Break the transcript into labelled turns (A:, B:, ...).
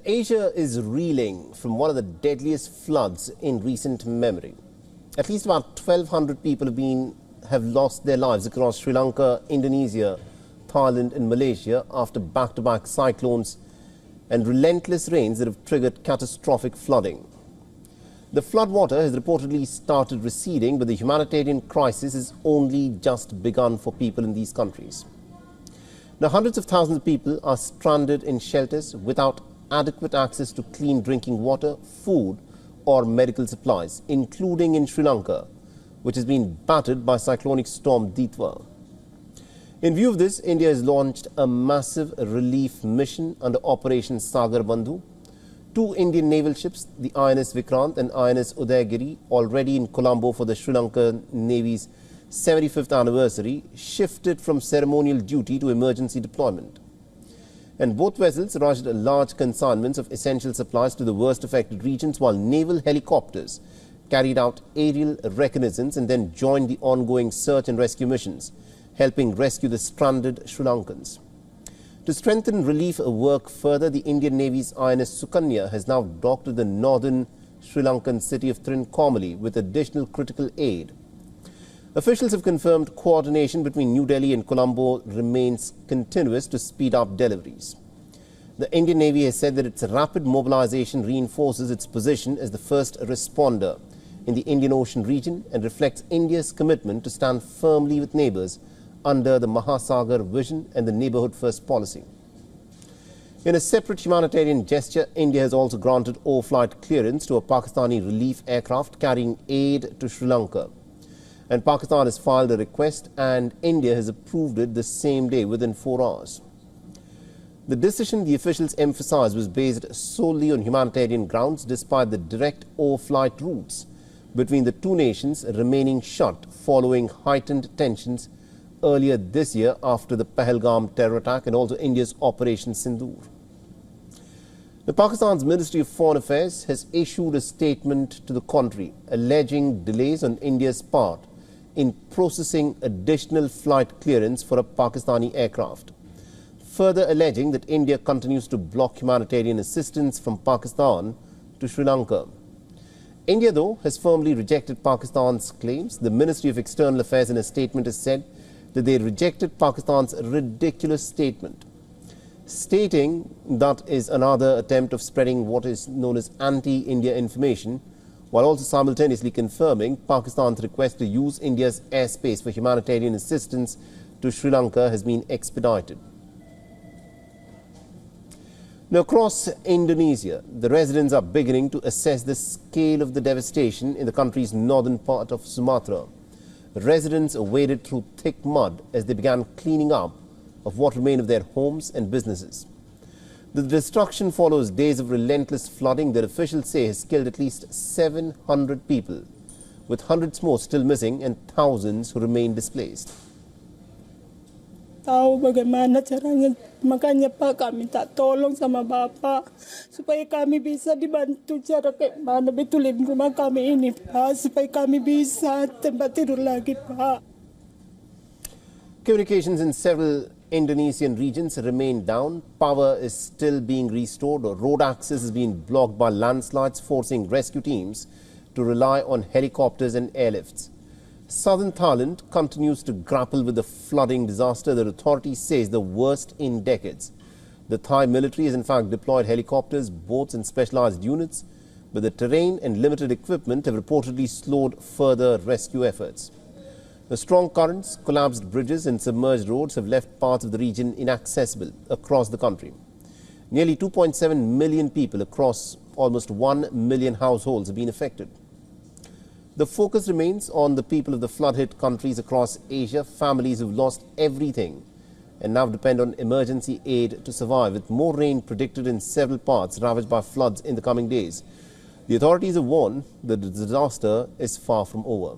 A: Asia is reeling from one of the deadliest floods in recent memory. At least about 1,200 people have lost their lives across Sri Lanka, Indonesia, Thailand and Malaysia after back-to-back cyclones and relentless rains that have triggered catastrophic flooding. The floodwater has reportedly started receding, but the humanitarian crisis has only just begun for people in these countries. Now, hundreds of thousands of people are stranded in shelters without adequate access to clean drinking water, food or medical supplies, including in Sri Lanka, which has been battered by cyclonic storm Ditwa. In view of this, India has launched a massive relief mission under Operation Sagar Bandhu. Two Indian naval ships, the INS Vikrant and INS Udayagiri, already in Colombo for the Sri Lankan Navy's 75th anniversary, shifted from ceremonial duty to emergency deployment. And both vessels rushed large consignments of essential supplies to the worst affected regions, while naval helicopters carried out aerial reconnaissance and then joined the ongoing search and rescue missions, helping rescue the stranded Sri Lankans. To strengthen relief work further, the Indian Navy's INS Sukanya has now docked at the northern Sri Lankan city of Trincomalee with additional critical aid. Officials have confirmed coordination between New Delhi and Colombo remains continuous to speed up deliveries. The Indian Navy has said that its rapid mobilization reinforces its position as the first responder in the Indian Ocean region and reflects India's commitment to stand firmly with neighbors under the Mahasagar vision and the neighborhood first policy. In a separate humanitarian gesture, India has also granted overflight clearance to a Pakistani relief aircraft carrying aid to Sri Lanka. And Pakistan has filed a request and India has approved it the same day within 4 hours. The decision, the officials emphasized, was based solely on humanitarian grounds despite the direct overflight routes between the two nations remaining shut following heightened tensions earlier this year after the Pahalgam terror attack and also India's Operation Sindoor. Pakistan's Ministry of Foreign Affairs has issued a statement to the contrary, alleging delays on India's part in processing additional flight clearance for a Pakistani aircraft, further alleging that India continues to block humanitarian assistance from Pakistan to Sri Lanka. India, though, has firmly rejected Pakistan's claims. The Ministry of External Affairs in a statement has said that they rejected Pakistan's ridiculous statement, stating that is another attempt of spreading what is known as anti-India information, while also simultaneously confirming Pakistan's request to use India's airspace for humanitarian assistance to Sri Lanka has been expedited. Now, across Indonesia, the residents are beginning to assess the scale of the devastation in the country's northern part of Sumatra. Residents waded through thick mud as they began cleaning up of what remained of their homes and businesses. The destruction follows days of relentless flooding that officials say has killed at least 700 people, with hundreds more still missing and thousands who remain displaced.
B: Tahu bagaimana caranya, makanya Pak kami minta tolong sama Bapak supaya kami bisa dibantu cara kayak mana betulin rumah kami ini Pak, supaya kami bisa tempat tidur lagi Pak.
A: Communications in several Indonesian regions remain down. Power is still being restored, or road access is being blocked by landslides, forcing rescue teams to rely on helicopters and airlifts. Southern Thailand continues to grapple with the flooding disaster that authorities say is the worst in decades. The Thai military has in fact deployed helicopters, boats and specialized units, but the terrain and limited equipment have reportedly slowed further rescue efforts. The strong currents, collapsed bridges and submerged roads have left parts of the region inaccessible across the country. Nearly 2.7 million people across almost 1 million households have been affected. The focus remains on the people of the flood-hit countries across Asia, families who've lost everything and now depend on emergency aid to survive, with more rain predicted in several parts ravaged by floods in the coming days. The authorities have warned that the disaster is far from over.